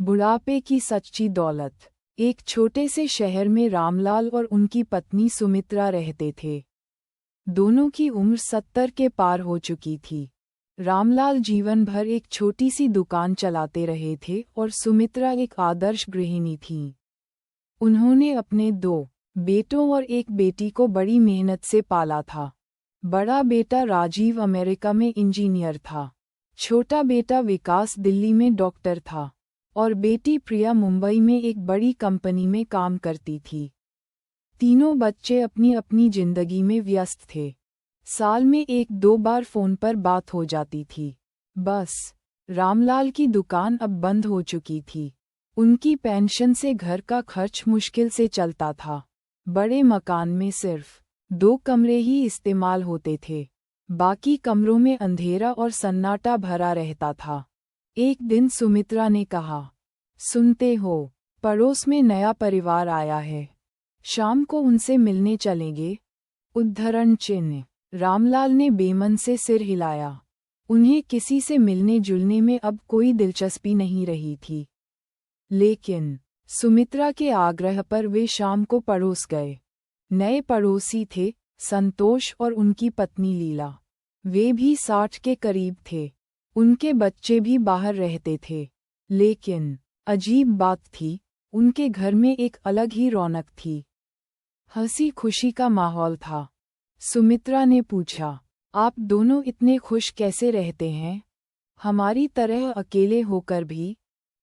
बुढ़ापे की सच्ची दौलत। एक छोटे से शहर में रामलाल और उनकी पत्नी सुमित्रा रहते थे। दोनों की उम्र 70 के पार हो चुकी थी। रामलाल जीवन भर एक छोटी सी दुकान चलाते रहे थे और सुमित्रा एक आदर्श गृहिणी थीं। उन्होंने अपने 2 बेटों और एक बेटी को बड़ी मेहनत से पाला था। बड़ा बेटा राजीव अमेरिका में इंजीनियर था, छोटा बेटा विकास दिल्ली में डॉक्टर था और बेटी प्रिया मुंबई में एक बड़ी कंपनी में काम करती थी। तीनों बच्चे अपनी अपनी जिंदगी में व्यस्त थे। साल में 1-2 बार फोन पर बात हो जाती थी। बस रामलाल की दुकान अब बंद हो चुकी थी। उनकी पेंशन से घर का खर्च मुश्किल से चलता था। बड़े मकान में सिर्फ 2 कमरे ही इस्तेमाल होते थे, बाकी कमरों में अंधेरा और सन्नाटा भरा रहता था। एक दिन सुमित्रा ने कहा, सुनते हो, पड़ोस में नया परिवार आया है, शाम को उनसे मिलने चलेंगे? उद्धरण चिन्ह। रामलाल ने बेमन से सिर हिलाया। उन्हें किसी से मिलने जुलने में अब कोई दिलचस्पी नहीं रही थी। लेकिन सुमित्रा के आग्रह पर वे शाम को पड़ोस गए। नए पड़ोसी थे संतोष और उनकी पत्नी लीला। वे भी 60 के करीब थे। उनके बच्चे भी बाहर रहते थे। लेकिन अजीब बात थी, उनके घर में एक अलग ही रौनक थी। हंसी खुशी का माहौल था। सुमित्रा ने पूछा, आप दोनों इतने खुश कैसे रहते हैं, हमारी तरह अकेले होकर भी?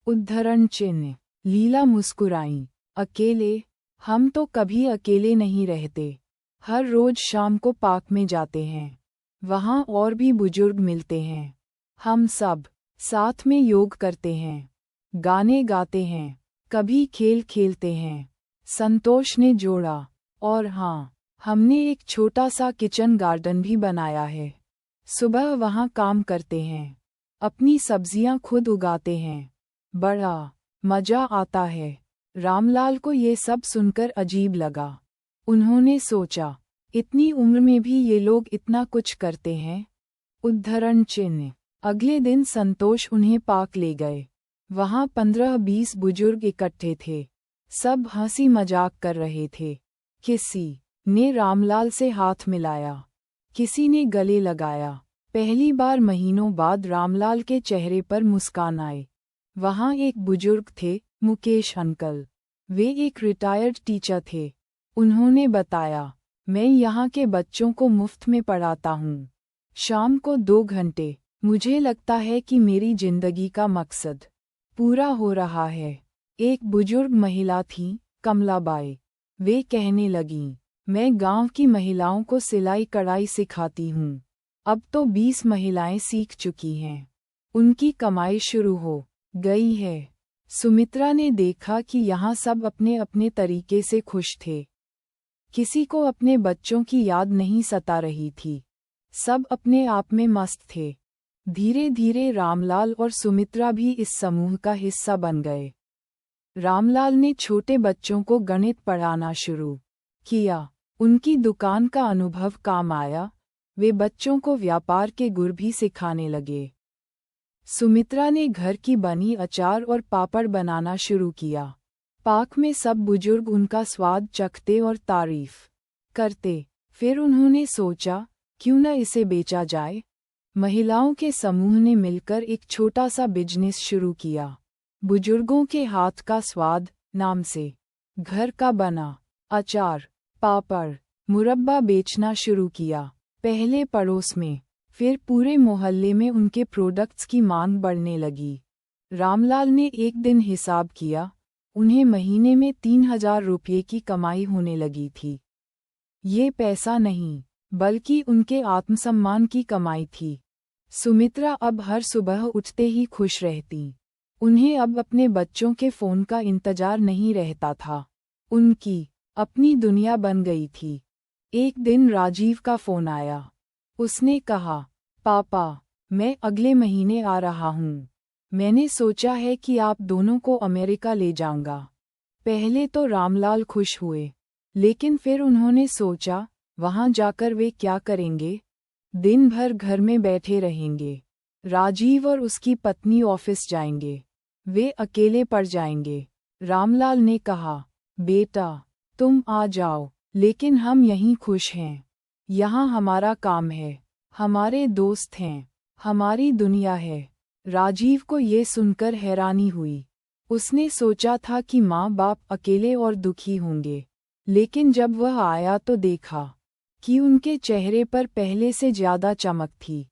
उद्धरण चिन्ह। लीला मुस्कुराईं, अकेले? हम तो कभी अकेले नहीं रहते। हर रोज शाम को पार्क में जाते हैं, वहाँ और भी बुजुर्ग मिलते हैं। हम सब साथ में योग करते हैं, गाने गाते हैं, कभी खेल खेलते हैं। संतोष ने जोड़ा, और हाँ, हमने एक छोटा सा किचन गार्डन भी बनाया है। सुबह वहाँ काम करते हैं, अपनी सब्जियाँ खुद उगाते हैं। बड़ा मजा आता है। रामलाल को ये सब सुनकर अजीब लगा। उन्होंने सोचा, इतनी उम्र में भी ये लोग इतना कुछ करते हैं। उद्धरण चिन्ह। अगले दिन संतोष उन्हें पार्क ले गए। वहाँ 15-20 बुजुर्ग इकट्ठे थे। सब हंसी मजाक कर रहे थे। किसी ने रामलाल से हाथ मिलाया, किसी ने गले लगाया। पहली बार महीनों बाद रामलाल के चेहरे पर मुस्कान आई। वहाँ एक बुजुर्ग थे, मुकेश अंकल। वे एक रिटायर्ड टीचर थे। उन्होंने बताया, मैं यहाँ के बच्चों को मुफ्त में पढ़ाता हूँ, शाम को 2 घंटे। मुझे लगता है कि मेरी जिंदगी का मकसद पूरा हो रहा है। एक बुजुर्ग महिला थी, कमलाबाई। वे कहने लगीं, मैं गांव की महिलाओं को सिलाई कढ़ाई सिखाती हूँ। अब तो 20 महिलाएं सीख चुकी हैं। उनकी कमाई शुरू हो गई है। सुमित्रा ने देखा कि यहाँ सब अपने अपने तरीके से खुश थे। किसी को अपने बच्चों की याद नहीं सता रही थी। सब अपने आप में मस्त थे। धीरे धीरे रामलाल और सुमित्रा भी इस समूह का हिस्सा बन गए। रामलाल ने छोटे बच्चों को गणित पढ़ाना शुरू किया। उनकी दुकान का अनुभव काम आया। वे बच्चों को व्यापार के गुर भी सिखाने लगे। सुमित्रा ने घर की बनी अचार और पापड़ बनाना शुरू किया। पार्क में सब बुजुर्ग उनका स्वाद चखते और तारीफ करते। फिर उन्होंने सोचा, क्यों न इसे बेचा जाए। महिलाओं के समूह ने मिलकर एक छोटा सा बिजनेस शुरू किया। बुजुर्गों के हाथ का स्वाद नाम से घर का बना अचार, पापड़, मुरब्बा बेचना शुरू किया। पहले पड़ोस में, फिर पूरे मोहल्ले में उनके प्रोडक्ट्स की मांग बढ़ने लगी। रामलाल ने एक दिन हिसाब किया, उन्हें महीने में 3000 रुपये की कमाई होने लगी थी। ये पैसा नहीं, बल्कि उनके आत्मसम्मान की कमाई थी। सुमित्रा अब हर सुबह उठते ही खुश रहती। उन्हें अब अपने बच्चों के फ़ोन का इंतजार नहीं रहता था। उनकी अपनी दुनिया बन गई थी। एक दिन राजीव का फ़ोन आया। उसने कहा, पापा, मैं अगले महीने आ रहा हूँ। मैंने सोचा है कि आप दोनों को अमेरिका ले जाऊंगा। पहले तो रामलाल खुश हुए, लेकिन फिर उन्होंने सोचा, वहाँ जाकर वे क्या करेंगे? दिन भर घर में बैठे रहेंगे। राजीव और उसकी पत्नी ऑफिस जाएंगे। वे अकेले पड़ जाएंगे। रामलाल ने कहा, बेटा, तुम आ जाओ, लेकिन हम यहीं खुश हैं। यहाँ हमारा काम है, हमारे दोस्त हैं, हमारी दुनिया है। राजीव को ये सुनकर हैरानी हुई। उसने सोचा था कि माँ बाप अकेले और दुखी होंगे, लेकिन जब वह आया तो देखा कि उनके चेहरे पर पहले से ज्यादा चमक थी।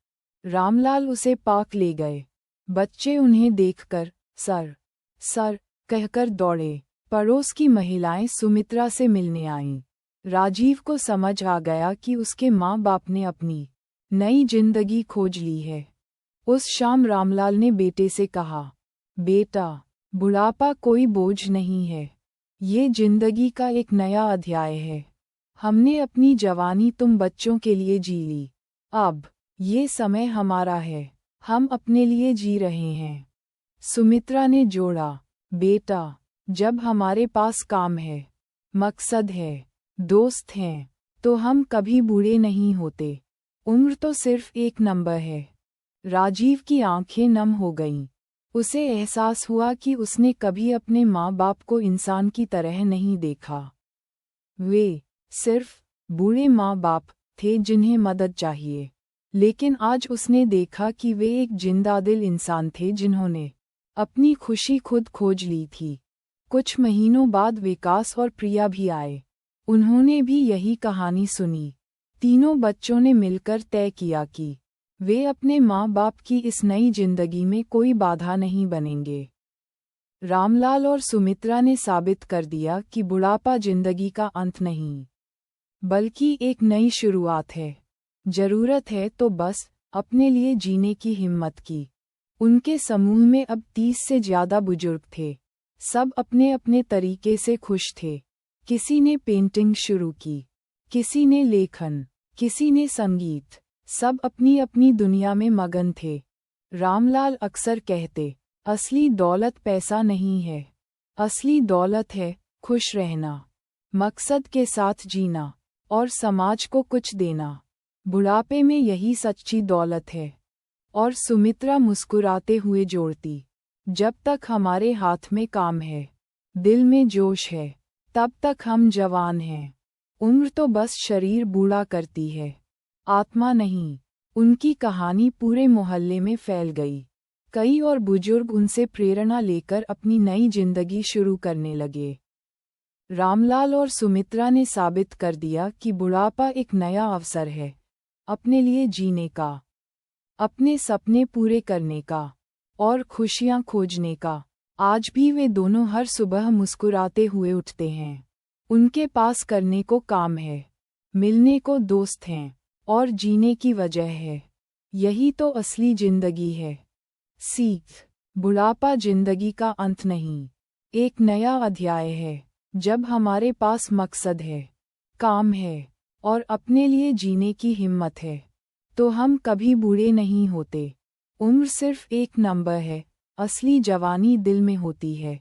रामलाल उसे पाक ले गए। बच्चे उन्हें देखकर सर सर कहकर दौड़े। पड़ोस की महिलाएं सुमित्रा से मिलने आईं। राजीव को समझ आ गया कि उसके माँ बाप ने अपनी नई जिंदगी खोज ली है। उस शाम रामलाल ने बेटे से कहा, बेटा, बुढ़ापा कोई बोझ नहीं है, ये जिंदगी का एक नया अध्याय है। हमने अपनी जवानी तुम बच्चों के लिए जी ली, अब ये समय हमारा है, हम अपने लिए जी रहे हैं। सुमित्रा ने जोड़ा, बेटा, जब हमारे पास काम है, मकसद है, दोस्त हैं, तो हम कभी बूढ़े नहीं होते। उम्र तो सिर्फ एक नंबर है। राजीव की आंखें नम हो गईं। उसे एहसास हुआ कि उसने कभी अपने माँ बाप को इंसान की तरह नहीं देखा। वे सिर्फ बूढ़े माँ बाप थे जिन्हें मदद चाहिए, लेकिन आज उसने देखा कि वे एक जिंदादिल इंसान थे जिन्होंने अपनी खुशी खुद खोज ली थी। कुछ महीनों बाद विकास और प्रिया भी आए। उन्होंने भी यही कहानी सुनी। तीनों बच्चों ने मिलकर तय किया कि वे अपने माँ बाप की इस नई जिंदगी में कोई बाधा नहीं बनेंगे। रामलाल और सुमित्रा ने साबित कर दिया कि बुढ़ापा जिंदगी का अंत नहीं, बल्कि एक नई शुरुआत है। जरूरत है तो बस अपने लिए जीने की हिम्मत की। उनके समूह में अब 30 से ज्यादा बुजुर्ग थे। सब अपने अपने तरीके से खुश थे। किसी ने पेंटिंग शुरू की, किसी ने लेखन, किसी ने संगीत। सब अपनी अपनी दुनिया में मगन थे। रामलाल अक्सर कहते, असली दौलत पैसा नहीं है, असली दौलत है खुश रहना, मकसद के साथ जीना और समाज को कुछ देना। बुढ़ापे में यही सच्ची दौलत है। और सुमित्रा मुस्कुराते हुए जोड़ती, जब तक हमारे हाथ में काम है, दिल में जोश है, तब तक हम जवान हैं। उम्र तो बस शरीर बूढ़ा करती है, आत्मा नहीं। उनकी कहानी पूरे मोहल्ले में फैल गई। कई और बुजुर्ग उनसे प्रेरणा लेकर अपनी नई जिंदगी शुरू करने लगे। रामलाल और सुमित्रा ने साबित कर दिया कि बुढ़ापा एक नया अवसर है, अपने लिए जीने का, अपने सपने पूरे करने का और खुशियां खोजने का। आज भी वे दोनों हर सुबह मुस्कुराते हुए उठते हैं। उनके पास करने को काम है, मिलने को दोस्त हैं और जीने की वजह है। यही तो असली जिंदगी है। सीख, बुढ़ापा जिंदगी का अंत नहीं, एक नया अध्याय है। जब हमारे पास मकसद है, काम है और अपने लिए जीने की हिम्मत है, तो हम कभी बूढ़े नहीं होते। उम्र सिर्फ एक नंबर है, असली जवानी दिल में होती है।